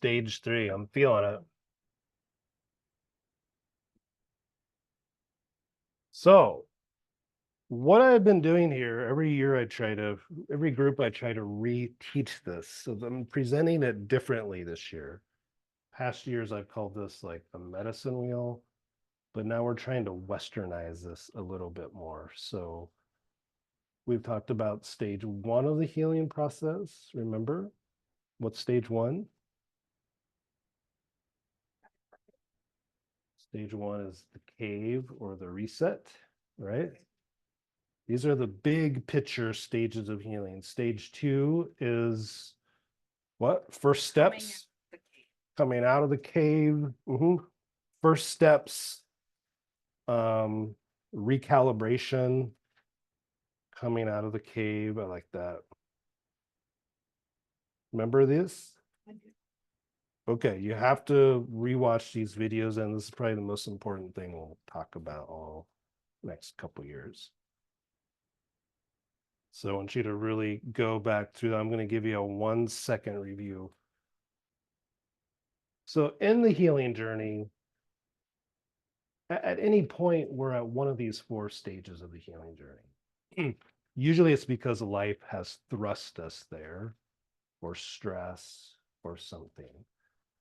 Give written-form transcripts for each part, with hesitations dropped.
stage 3. I'm feeling it. So, what I've been doing here, every year every group I try to reteach this. So I'm presenting it differently this year. Past years, I've called this like the medicine wheel, but now we're trying to westernize this a little bit more. So we've talked about stage 1 of the healing process. Remember what's stage 1? Stage 1 is the cave or the reset, right? These are the big picture stages of healing. Stage 2 is what? First steps. Coming out of the cave. First steps. Recalibration. Coming out of the cave. I like that. Remember this? Okay, you have to rewatch these videos, and this is probably the most important thing we'll talk about all next couple years. So I want you to really go back through that. I'm going to give you a 1-second review. So in the healing journey, at any point, we're at one of these 4 stages of the healing journey. Usually it's because life has thrust us there, or stress, or something.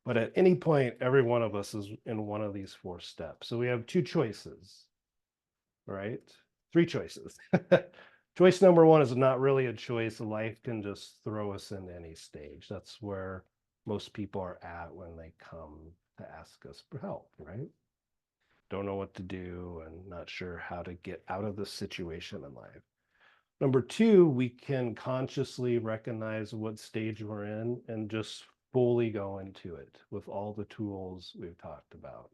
But at any point, every one of us is in one of these 4 steps. So we have 2 choices, right? 3 choices. Choice number 1 is not really a choice. Life can just throw us into any stage. That's where most people are at when they come to ask us for help, right? Don't know what to do and not sure how to get out of this situation in life. Number 2, we can consciously recognize what stage we're in and just fully go into it with all the tools we've talked about.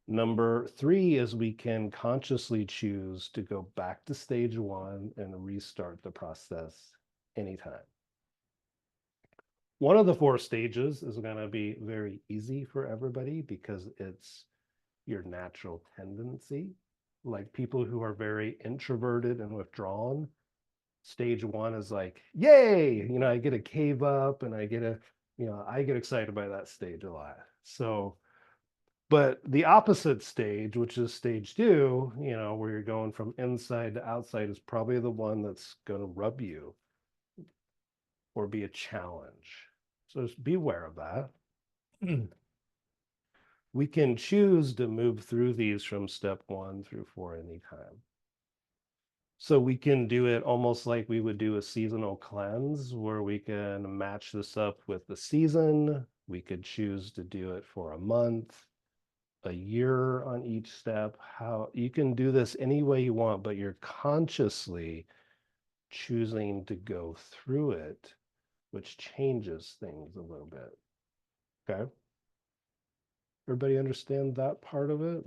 Number 3 is we can consciously choose to go back to stage 1 and restart the process anytime. One of the 4 stages is going to be very easy for everybody because it's your natural tendency. Like people who are very introverted and withdrawn, stage 1 is like, yay, I get to cave up and I get excited by that stage a lot. So, but the opposite stage, which is stage 2, where you're going from inside to outside, is probably the one that's going to rub you or be a challenge. So just be aware of that. We can choose to move through these from step 1 through 4 anytime. So we can do it almost like we would do a seasonal cleanse, where we can match this up with the season. We could choose to do it for a month, a year on each step. How you can do this any way you want, but you're consciously choosing to go through it, which changes things a little bit. Okay. Everybody understand that part of it?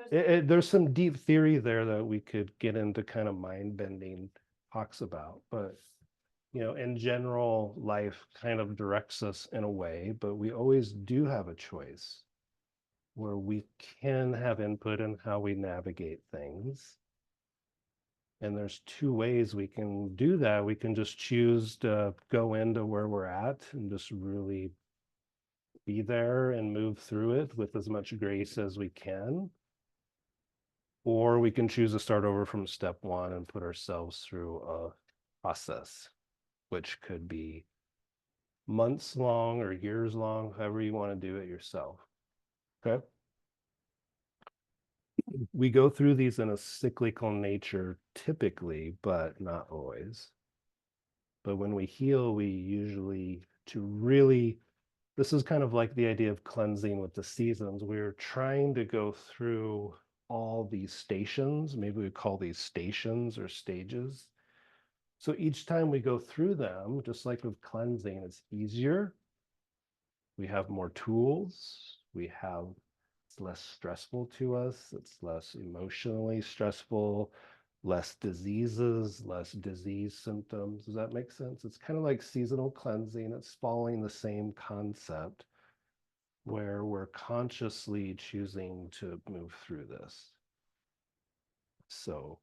There's some deep theory there that we could get into, kind of mind bending talks about, but in general, life kind of directs us in a way, but we always do have a choice where we can have input in how we navigate things. And there's 2 ways we can do that. We can just choose to go into where we're at and just really be there and move through it with as much grace as we can. Or we can choose to start over from step 1 and put ourselves through a process, which could be months long or years long, however you want to do it yourself. Okay. We go through these in a cyclical nature typically, but not always. But when we heal, we usually, this is kind of like the idea of cleansing with the seasons. We're trying to go through all these stations. Maybe we call these stations or stages. So each time we go through them, just like with cleansing, it's easier. We have more tools. It's less stressful to us. It's less emotionally stressful, less diseases, less disease symptoms. Does that make sense? It's kind of like seasonal cleansing. It's following the same concept where we're consciously choosing to move through this. So,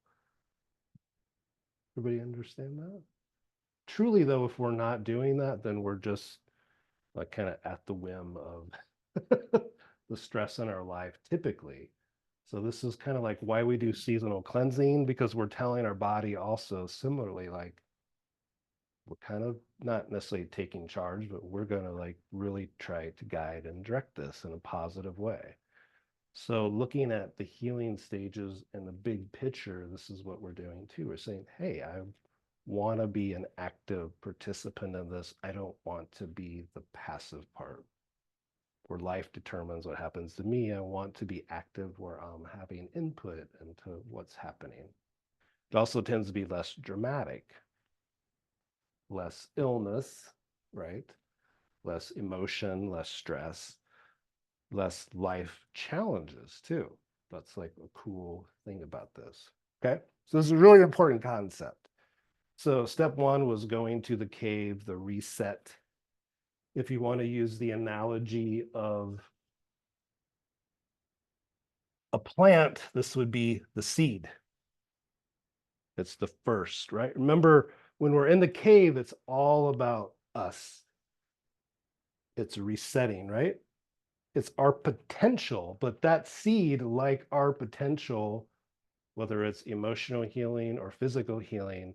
everybody understand that? Truly, though, if we're not doing that, then we're just like kind of at the whim of the stress in our life typically. So this is kind of like why we do seasonal cleansing, because we're telling our body also similarly, like we're kind of not necessarily taking charge, but we're going to like really try to guide and direct this in a positive way. So looking at the healing stages in the big picture, this is what we're doing too. We're saying, hey, I want to be an active participant in this. I don't want to be the passive part where life determines what happens to me. I want to be active where I'm having input into what's happening. It also tends to be less dramatic, less illness, right? Less emotion, less stress, less life challenges too. That's like a cool thing about this. Okay. So this is a really important concept. So step one was going to the cave, the reset. If you want to use the analogy of a plant, this would be the seed. It's the first, right? Remember, when we're in the cave, it's all about us. It's resetting, right? It's our potential, but that seed, like our potential, whether it's emotional healing or physical healing,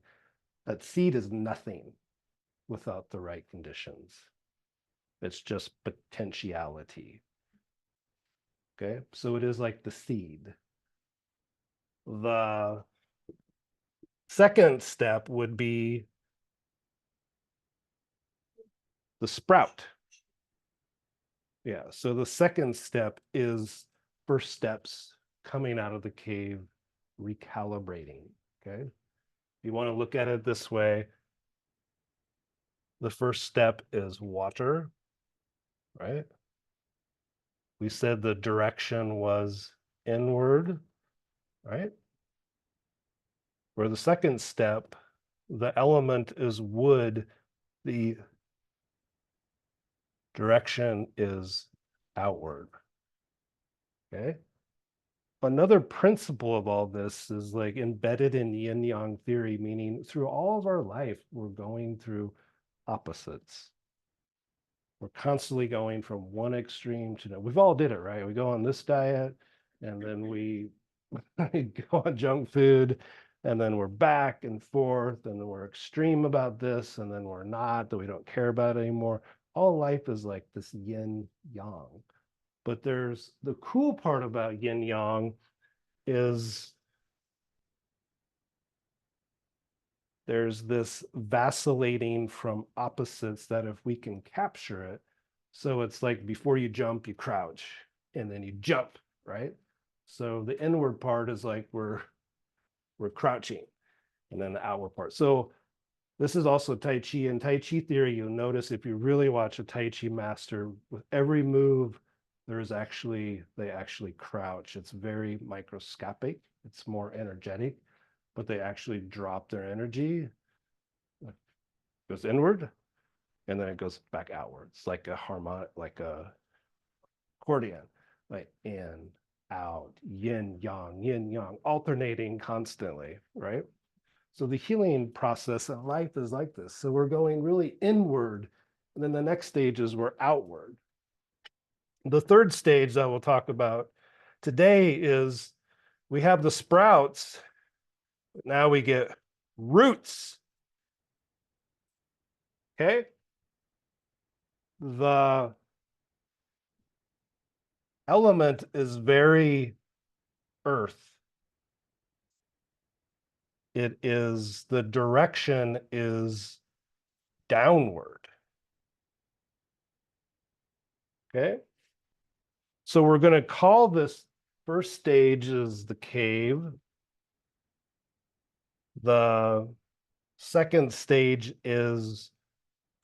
that seed is nothing without the right conditions. It's just potentiality. Okay, so it is like the seed. The second step would be the sprout. Yeah, so the second step is first steps coming out of the cave, recalibrating. Okay, you want to look at it this way. The first step is water, right? We said the direction was inward, right? For the second step, the element is wood, the direction is outward. Okay. Another principle of all this is like embedded in yin yang theory, meaning through all of our life, we're going through opposites. We're constantly going from one extreme to another. We've all did it, right? We go on this diet and then we go on junk food and then we're back and forth and then we're extreme about this and then we're not, that we don't care about it anymore. All life is like this yin yang. But there's the cool part about yin yang is there's this vacillating from opposites that if we can capture it, so it's like before you jump, you crouch and then you jump, right? So the inward part is like we're crouching, and then the outward part. So this is also Tai Chi. In Tai Chi theory, you'll notice if you really watch a Tai Chi master, with every move, they actually crouch. It's very microscopic. It's more energetic, but they actually drop their energy. It goes inward, and then it goes back outwards, like a harmonic, like a accordion, like in, out, yin, yang, alternating constantly, right? So the healing process of life is like this. So we're going really inward, and then the next stage is we're outward. The third stage that we'll talk about today is we have the sprouts, but now we get roots. Okay? The element is very earth. It is, the direction is downward. Okay? So we're going to call this first stage is the cave. The second stage is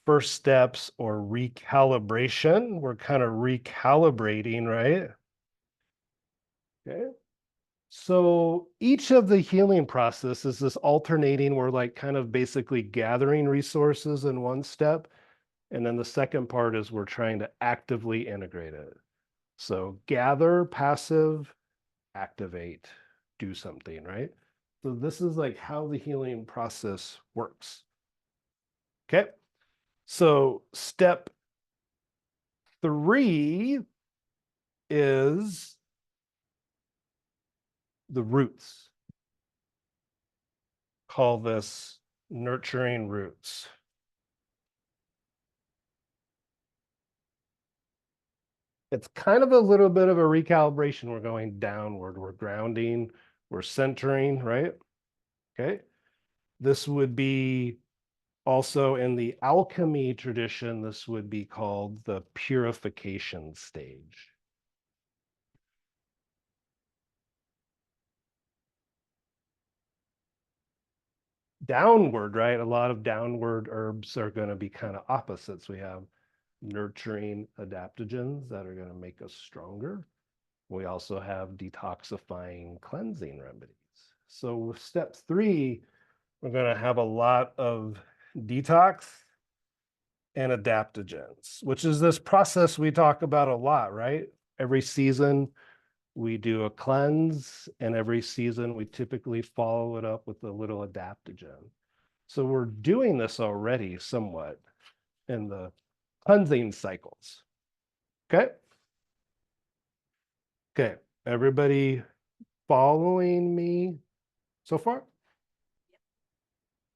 first steps or recalibration. We're kind of recalibrating, right? Okay. So each of the healing process is this alternating. We're like kind of basically gathering resources in one step. And then the second part is we're trying to actively integrate it. So gather, passive, activate, do something, right? So this is like how the healing process works. Okay. So step 3 is the roots. Call this nurturing roots. It's kind of a little bit of a recalibration. We're going downward, we're grounding, we're centering, right? Okay. This would be also in the alchemy tradition, this would be called the purification stage. Downward, right? A lot of downward herbs are going to be kind of opposites. We have nurturing adaptogens that are going to make us stronger. We also have detoxifying cleansing remedies. So with step 3, we're going to have a lot of detox and adaptogens, which is this process we talk about a lot, right? Every season we do a cleanse, and every season we typically follow it up with a little adaptogen. So we're doing this already somewhat in the cleansing cycles. Okay. Okay. Everybody following me so far?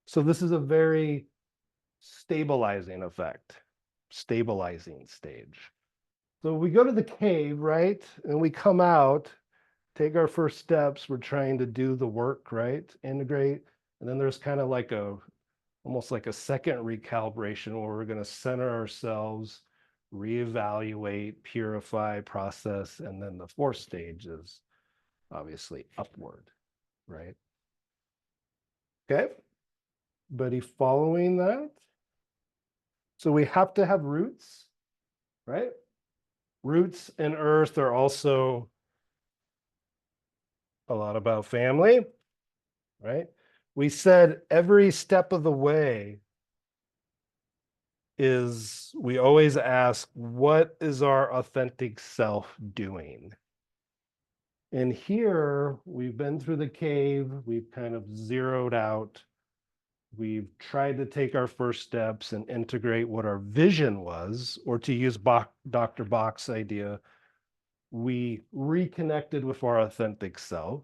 So this is a very stabilizing effect, stabilizing stage. So we go to the cave, right? And we come out, take our first steps. We're trying to do the work, right? Integrate. And then there's kind of like almost like a second recalibration where we're going to center ourselves, reevaluate, purify, process. And then the 4th stage is obviously upward, right? Okay. Buddy, following that? So we have to have roots, right? Roots and earth are also a lot about family, right? We said every step of the way is we always ask, what is our authentic self doing? And here we've been through the cave, we've kind of zeroed out, we've tried to take our first steps and integrate what our vision was, or to use Dr. Bach's idea, we reconnected with our authentic self.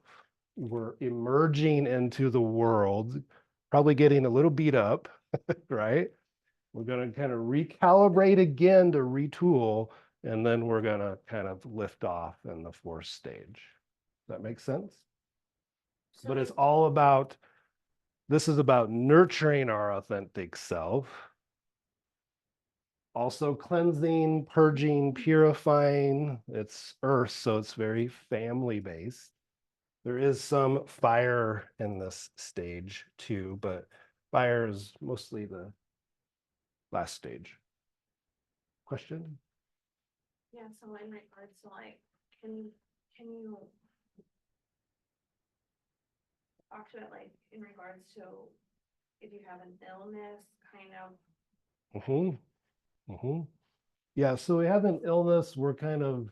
We're emerging into the world, probably getting a little beat up, right? We're going to kind of recalibrate again to retool, and then we're going to kind of lift off in the 4th stage. Does that make sense? So, but it's all about, this is about nurturing our authentic self, also cleansing, purging, purifying. It's earth, so it's very family based. There is some fire in this stage too, but fire is mostly the last stage. Question? Yeah, so in regards to like, can you talk to it like in regards to if you have an illness, kind of? Yeah, so we have an illness, we're kind of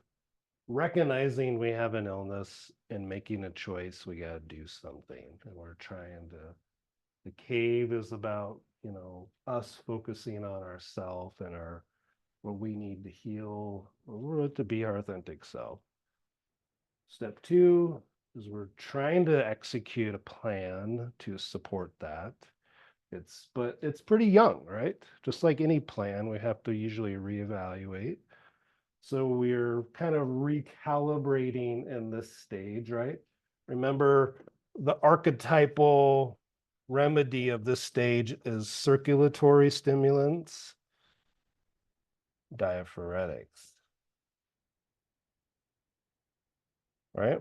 recognizing we have an illness and making a choice, we got to do something. And we're trying to, the cave is about, us focusing on ourself and what we need to heal, or to be our authentic self. Step 2 is we're trying to execute a plan to support that. But it's pretty young, right? Just like any plan, we have to usually reevaluate. So we're kind of recalibrating in this stage, right? Remember, the archetypal remedy of this stage is circulatory stimulants, diaphoretics, right?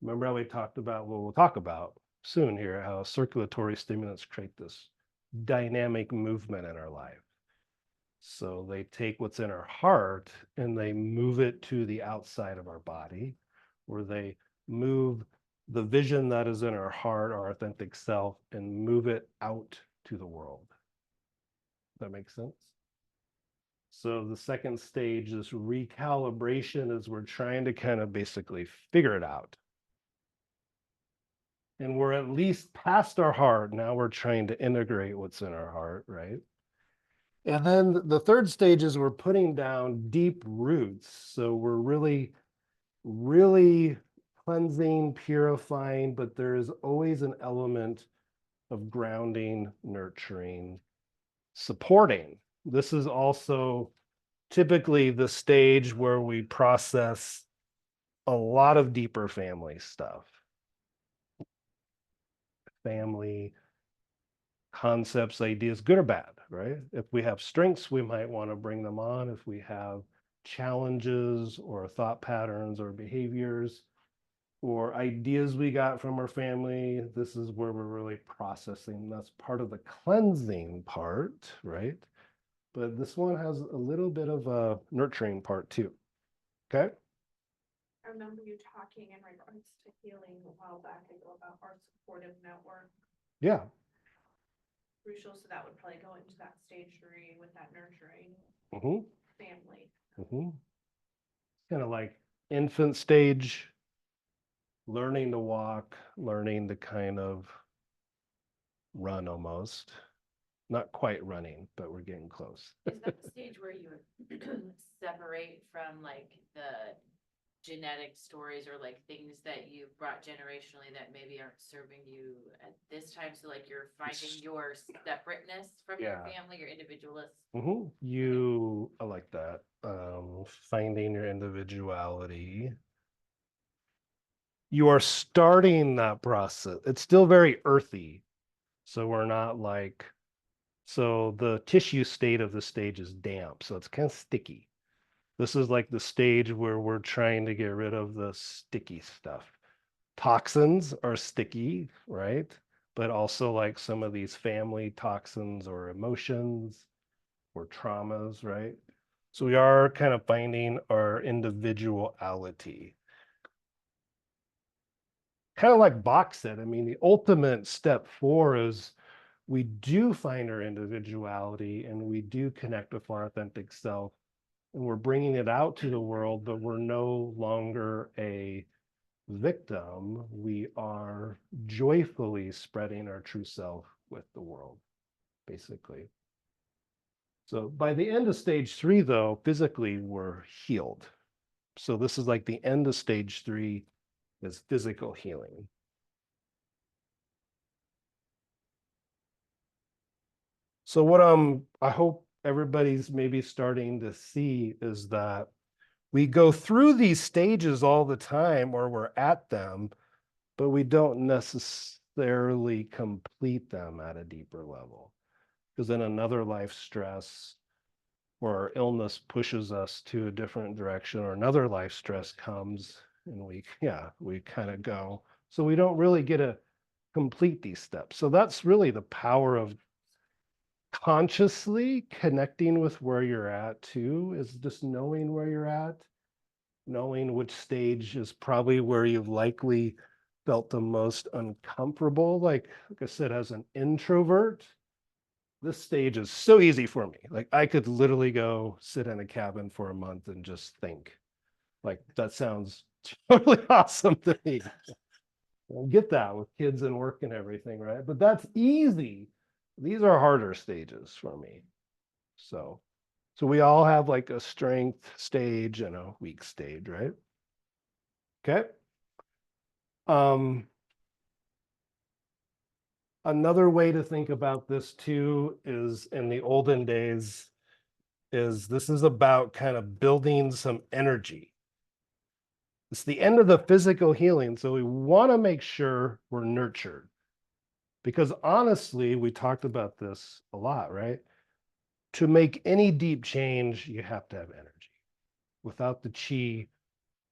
Remember how we talked about, well, we'll talk about soon here, how circulatory stimulants create this dynamic movement in our life. So they take what's in our heart and they move it to the outside of our body, where they move the vision that is in our heart, our authentic self, and move it out to the world. That makes sense? So the second stage, this recalibration, is we're trying to kind of basically figure it out. And we're at least past our heart. Now we're trying to integrate what's in our heart, right? And then the third stage is we're putting down deep roots. So we're really, really cleansing, purifying, but there is always an element of grounding, nurturing, supporting. This is also typically the stage where we process a lot of deeper family stuff, family concepts, ideas, good or bad, right? If we have strengths, we might want to bring them on. If we have challenges or thought patterns or behaviors or ideas we got from our family, this is where we're really processing. That's part of the cleansing part, right? But this one has a little bit of a nurturing part too. Okay. I remember you talking in regards to healing a while back ago about our supportive network. Yeah. Crucial, so that would probably go into that stage 3 with that nurturing Mm-hmm. family. Mm-hmm. Kind of like infant stage, learning to walk, learning to kind of run almost. Not quite running, but we're getting close. Is that the stage where you separate from like the genetic stories or like things that you brought generationally that maybe aren't serving you at this time? So like you're finding your separateness from your Yeah. family, your individualist. I like that. Finding your individuality. You are starting that process. It's still very earthy. So we're not like, so the tissue state of the stage is damp. So it's kind of sticky. This is like the stage where we're trying to get rid of the sticky stuff. Toxins are sticky, right? But also like some of these family toxins or emotions or traumas, right? So we are kind of finding our individuality. Kind of like Bach said, I mean, the ultimate step 4 is we do find our individuality and we do connect with our authentic self and we're bringing it out to the world, but we're no longer a victim. We are joyfully spreading our true self with the world, basically. So by the end of stage 3, though, physically we're healed. So this is like the end of stage 3 is physical healing. So what I hope everybody's maybe starting to see is that we go through these stages all the time or we're at them, but we don't necessarily complete them at a deeper level. Because then another life stress or our illness pushes us to a different direction, or another life stress comes and we kind of go. So we don't really get to complete these steps. So that's really the power of consciously connecting with where you're at too, is just knowing where you're at, knowing which stage is probably where you've likely felt the most uncomfortable. Like I said, as an introvert, this stage is so easy for me. Like I could literally go sit in a cabin for a month and just think. Like that sounds totally awesome to me. I'll get that with kids and work and everything, right? But that's easy. These are harder stages for me. So we all have like a strength stage and a weak stage, right? Okay. Um, Another way to think about this too is in the olden days, is this is about kind of building some energy. It's the end of the physical healing. So we want to make sure we're nurtured. Because honestly, we talked about this a lot, right? To make any deep change, you have to have energy. Without the chi,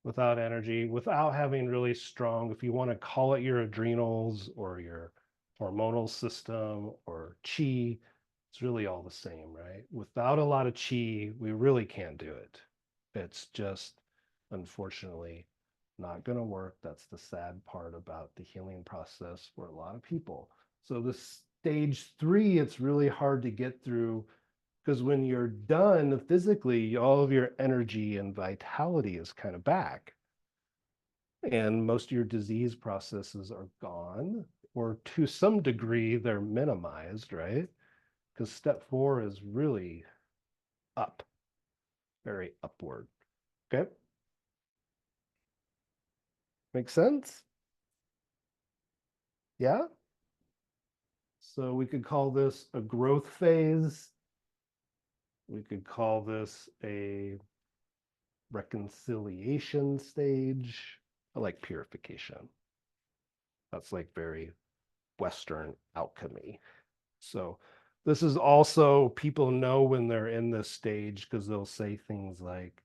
without energy, without having really strong, if you want to call it your adrenals or your hormonal system or chi, it's really all the same, right? Without a lot of chi, we really can't do it. It's just, unfortunately, not going to work. That's the sad part about the healing process for a lot of people. So this stage 3, it's really hard to get through because when you're done physically, all of your energy and vitality is kind of back. And most of your disease processes are gone, or to some degree, they're minimized, right? because step 4 is really up, very upward. Okay. Make sense? Yeah. So we could call this a growth phase. We could call this a reconciliation stage. I like purification. That's like very Western alchemy. So this is also, people know when they're in this stage because they'll say things like,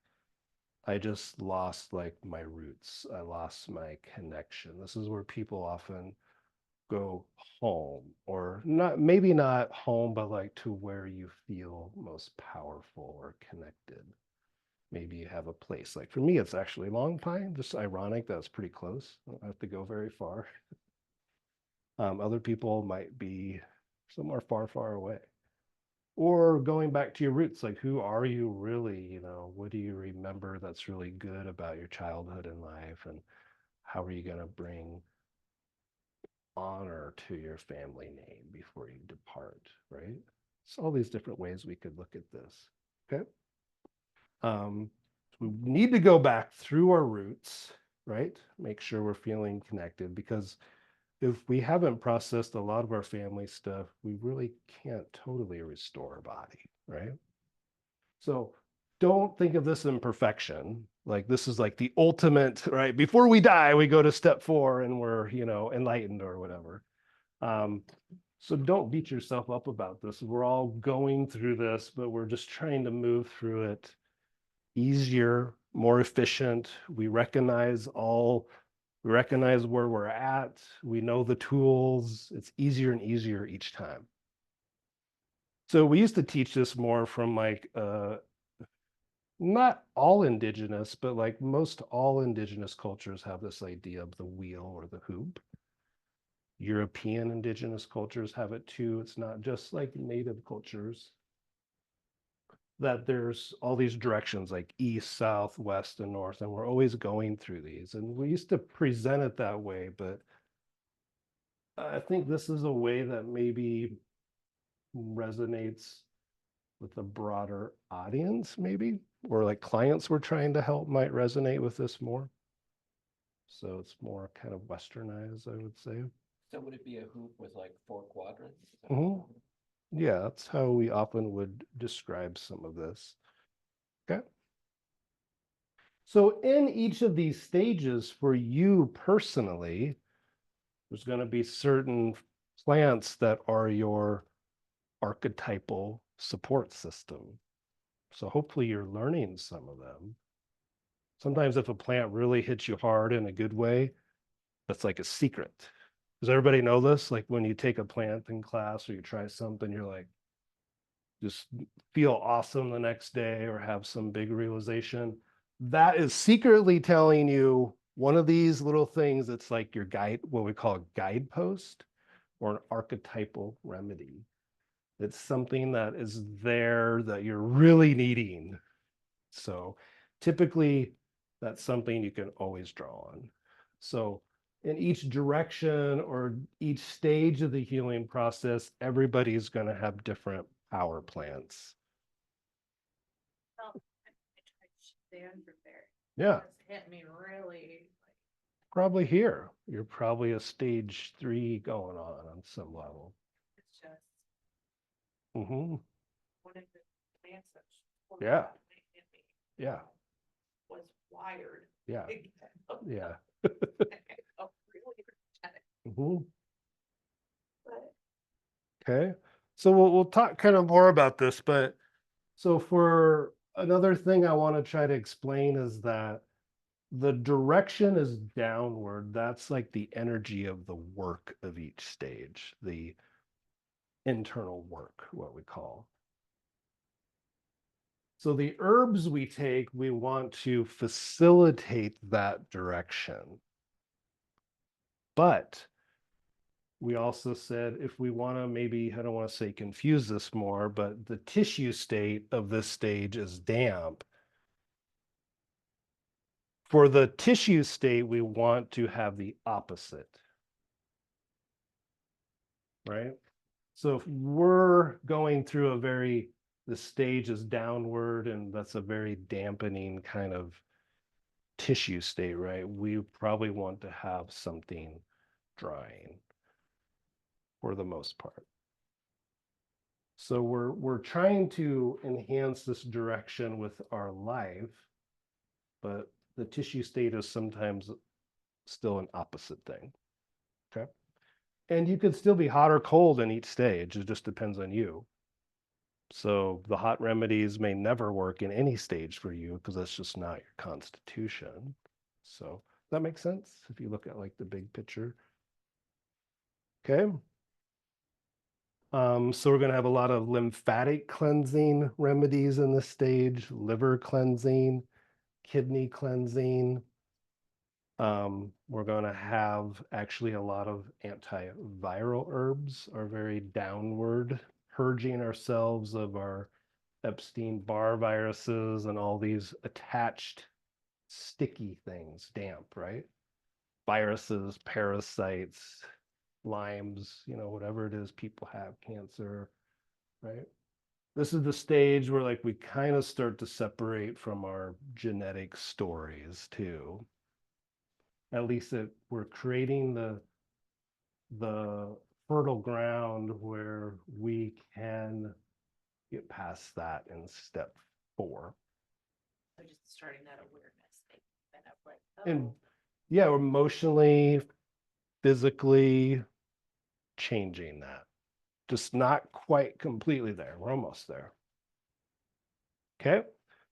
I just lost like my roots. I lost my connection. This is where people often go home, or not, maybe not home, but like to where you feel most powerful or connected. Maybe you have a place. Like for me, it's actually Long Pine. Just ironic that it's pretty close. I don't have to go very far. Other people might be somewhere far, far away. Or going back to your roots, like who are you really? You know, what do you remember that's really good about your childhood and life? And how are you going to bring honor to your family name before you depart, right? So all these different ways we could look at this. Okay. We need to go back through our roots, right? Make sure we're feeling connected, because if we haven't processed a lot of our family stuff, we really can't totally restore our body, right? So don't think of this in perfection. Like this is like the ultimate, right? Before we die, we go to step 4 and we're, enlightened or whatever. So don't beat yourself up about this. We're all going through this, but we're just trying to move through it easier, more efficient. We recognize where we're at. We know the tools. It's easier and easier each time. So we used to teach this more from like, not all indigenous, but like most all indigenous cultures have this idea of the wheel or the hoop. European indigenous cultures have it too. It's not just like native cultures, that there's all these directions like east, south, west, and north, and we're always going through these. And we used to present it that way, but I think this is a way that maybe resonates with a broader audience, maybe, or like clients we're trying to help might resonate with this more. So it's more kind of westernized, I would say. So would it be a hoop with like 4 quadrants? Mhm. Yeah, that's how we often would describe some of this. Okay. So in each of these stages for you personally, there's going to be certain plants that are your archetypal support system. So hopefully you're learning some of them. Sometimes if a plant really hits you hard in a good way, that's like a secret. Does everybody know this? Like when you take a plant in class or you try something, you're like, just feel awesome the next day or have some big realization. That is secretly telling you one of these little things that's like your guide, what we call a guidepost or an archetypal remedy. It's something that is there that you're really needing. So typically that's something you can always draw on. So in each direction or each stage of the healing process, everybody's going to have different power plants. I tried stand prepared. Yeah, It's hit me really like probably here. You're probably a stage 3 going on some level. it's just Mm-hmm. one of the plants that's Yeah. hit me Yeah. was wired. Yeah. Yeah. Oh, really energetic, Mm-hmm. but Okay. So we'll talk kind of more about this, but so for another thing I want to try to explain is that the direction is downward. That's like the energy of the work of each stage, the internal work, what we call. So the herbs we take, we want to facilitate that direction. But we also said if we want to maybe, I don't want to say confuse this more, but the tissue state of this stage is damp. For the tissue state, we want to have the opposite, right? So if we're going through the stage is downward, and that's a very dampening kind of tissue state, right? We probably want to have something drying for the most part. So we're trying to enhance this direction with our life, but the tissue state is sometimes still an opposite thing. Okay. And you could still be hot or cold in each stage. It just depends on you. So the hot remedies may never work in any stage for you because that's just not your constitution. So that makes sense if you look at like the big picture. Okay. So we're going to have a lot of lymphatic cleansing remedies in this stage, liver cleansing, kidney cleansing. We're going to have actually a lot of antiviral herbs are very downward, purging ourselves of our Epstein-Barr viruses and all these attached sticky things, damp, right? Viruses, parasites, Lyme's, whatever it is people have, cancer, right? This is the stage where like we kind of start to separate from our genetic stories too. At least that we're creating the fertile ground where we can get past that in step 4. So just starting that awareness, kind of like, And oh, yeah, emotionally, physically changing that. Just not quite completely there. We're almost there. Okay.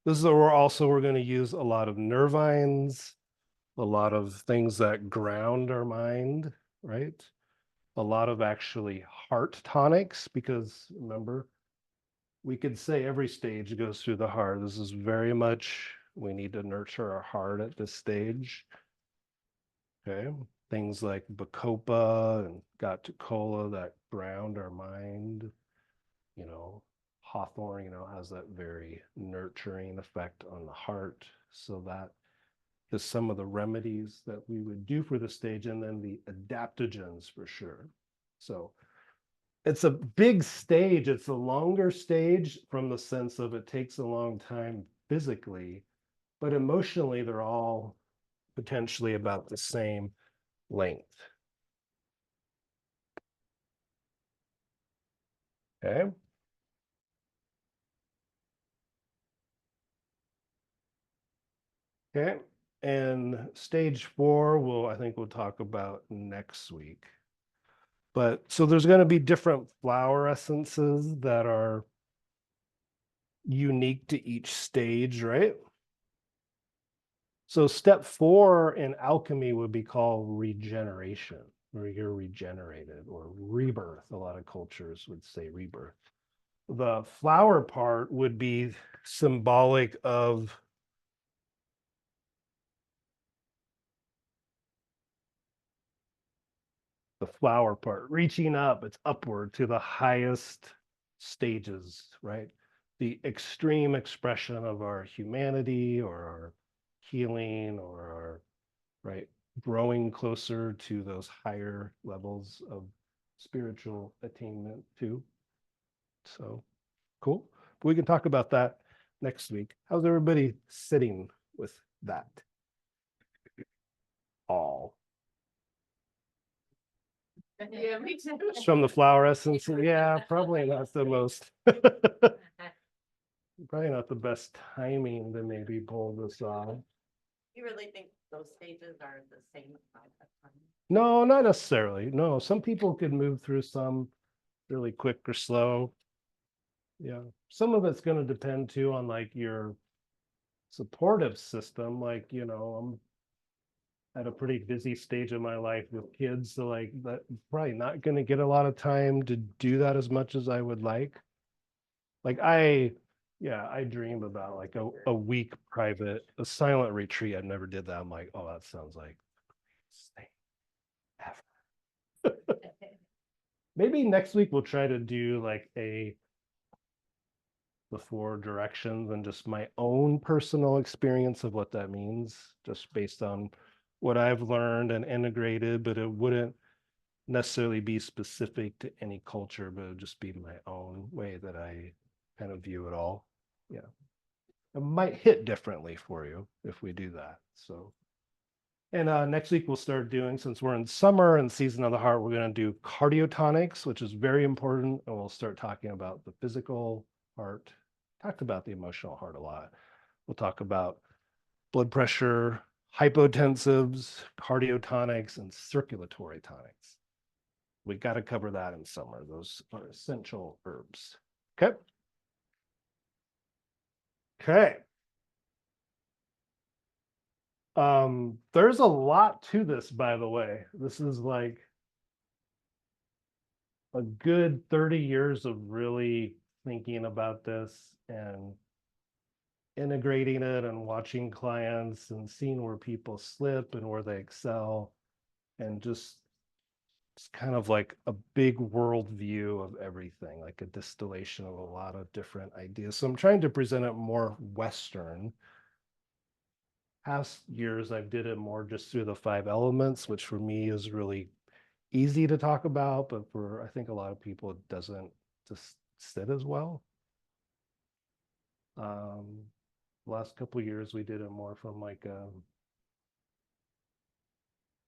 This is where we're going to use a lot of nervines, a lot of things that ground our mind, right? A lot of actually heart tonics, because remember, we could say every stage goes through the heart. This is very much, we need to nurture our heart at this stage. Okay. Things like Bacopa and Gattucola that ground our mind. Hawthorne, has that very nurturing effect on the heart. So that is some of the remedies that we would do for the stage, and then the adaptogens for sure. So it's a big stage. It's a longer stage from the sense of it takes a long time physically, but emotionally, they're all potentially about the same length. Okay. Okay. And stage 4, I think we'll talk about next week. But so there's going to be different flower essences that are unique to each stage, right? So step 4 in alchemy would be called regeneration, where you're regenerated, or rebirth. A lot of cultures would say rebirth. The flower part would be symbolic of the flower part, reaching up, it's upward to the highest stages, right? The extreme expression of our humanity or our healing or our, right, growing closer to those higher levels of spiritual attainment too. So cool. But we can talk about that next week. How's everybody sitting with that? All. yeah, me too. From the flower essence. Yeah, probably not the most, probably not the best timing to maybe pull this off. You really think those stages are the same amount of time? No, not necessarily. No, some people could move through some really quick or slow. Yeah, some of it's going to depend too on like your supportive system. Like, I'm at a pretty busy stage of my life with kids, so like that probably not going to get a lot of time to do that as much as I would like. Like I dream about like a week private, a silent retreat. I never did that. I'm like, oh, that sounds like the greatest thing ever. Maybe next week we'll try to do like the 4 directions and just my own personal experience of what that means, just based on what I've learned and integrated, but it wouldn't necessarily be specific to any culture, but it would just be my own way that I kind of view it all. Yeah. It might hit differently for you if we do that. So, and next week we'll start doing, since we're in summer and season of the heart, we're going to do cardiotonics, which is very important. And we'll start talking about the physical heart. Talked about the emotional heart a lot. We'll talk about blood pressure, hypotensives, cardiotonics, and circulatory tonics. We got to cover that in summer. Those are essential herbs. Okay. Okay. There's a lot to this, by the way. This is like a good 30 years of really thinking about this and integrating it and watching clients and seeing where people slip and where they excel, and just it's kind of like a big world view of everything, like a distillation of a lot of different ideas. So I'm trying to present it more Western. Past years, I've did it more just through the 5 elements, which for me is really easy to talk about, but for I think a lot of people, it doesn't just sit as well. Last couple of years, we did it more from like a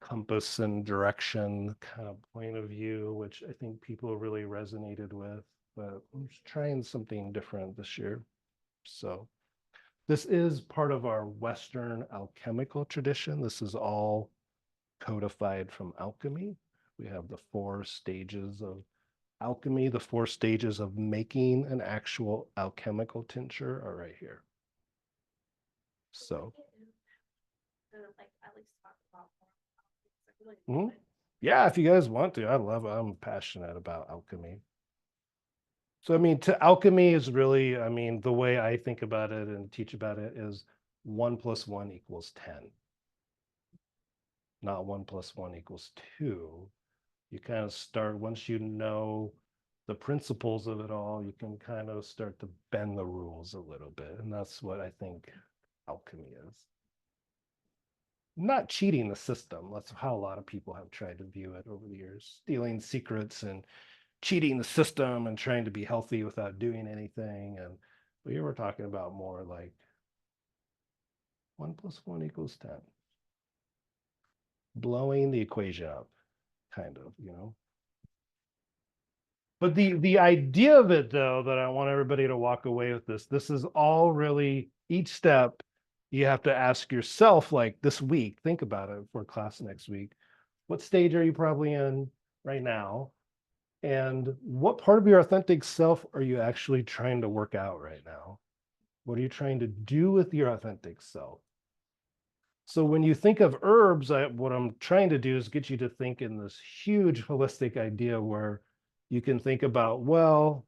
compass and direction kind of point of view, which I think people really resonated with, but I'm just trying something different this year. So this is part of our Western alchemical tradition. This is all codified from alchemy. We have the 4 stages of alchemy, the 4 stages of making an actual alchemical tincture are right here. So Like at least talk about more. I feel like yeah, if you guys want to, I love it. I'm passionate about alchemy. So, I mean, to alchemy is really, I mean, the way I think about it and teach about it is 1 + 1 = 10. Not 1 + 1 = 2. You kind of start, once you know the principles of it all, you can kind of start to bend the rules a little bit. And that's what I think alchemy is. Not cheating the system. That's how a lot of people have tried to view it over the years, stealing secrets and cheating the system and trying to be healthy without doing anything. And we were talking about more like 1 + 1 = 10. Blowing the equation up, kind of, you know. But the idea of it, though, that I want everybody to walk away with this is all really, each step you have to ask yourself, like this week, think about it for class next week. What stage are you probably in right now? And what part of your authentic self are you actually trying to work out right now? What are you trying to do with your authentic self? So when you think of herbs, what I'm trying to do is get you to think in this huge holistic idea where you can think about, well,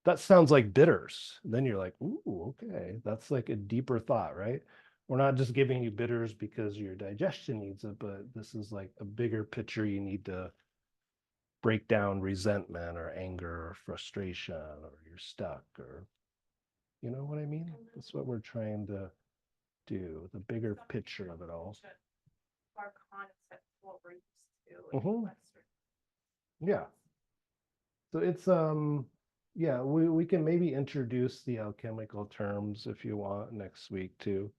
that sounds like bitters. And then you're like, ooh, okay, that's like a deeper thought, right? We're not just giving you bitters because your digestion needs it, but this is like a bigger picture. You need to break down resentment or anger or frustration, or you're stuck, or you know what I mean? That's what we're trying to do, the bigger picture of it all. our concept, what we're used to in Mhm. Western. Yeah. So it's yeah, we can maybe introduce the alchemical terms if you want next week too.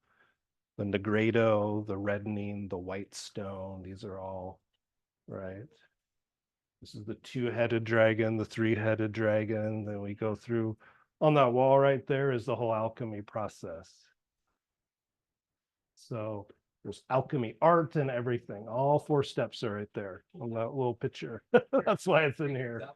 The nigredo, the reddening, the white stone, these are all right. This is the 2-headed dragon, the 3-headed dragon. Then we go through on that wall right there is the whole alchemy process. So there's alchemy art and everything. All 4 steps are right there on that little picture. That's why it's in here.